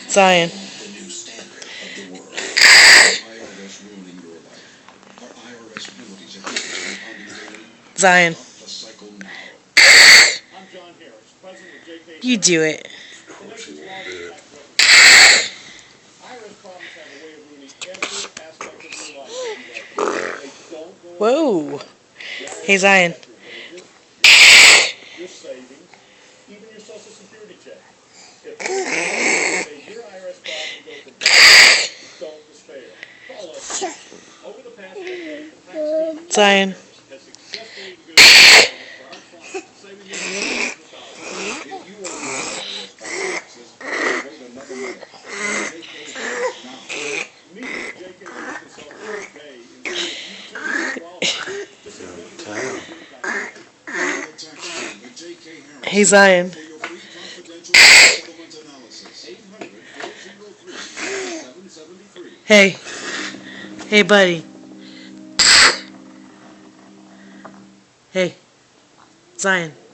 Zion. Zion. You do it. Whoa. Hey, Zion. Zion. Hey, Zion. Hey. Hey, buddy. Hey. Zion.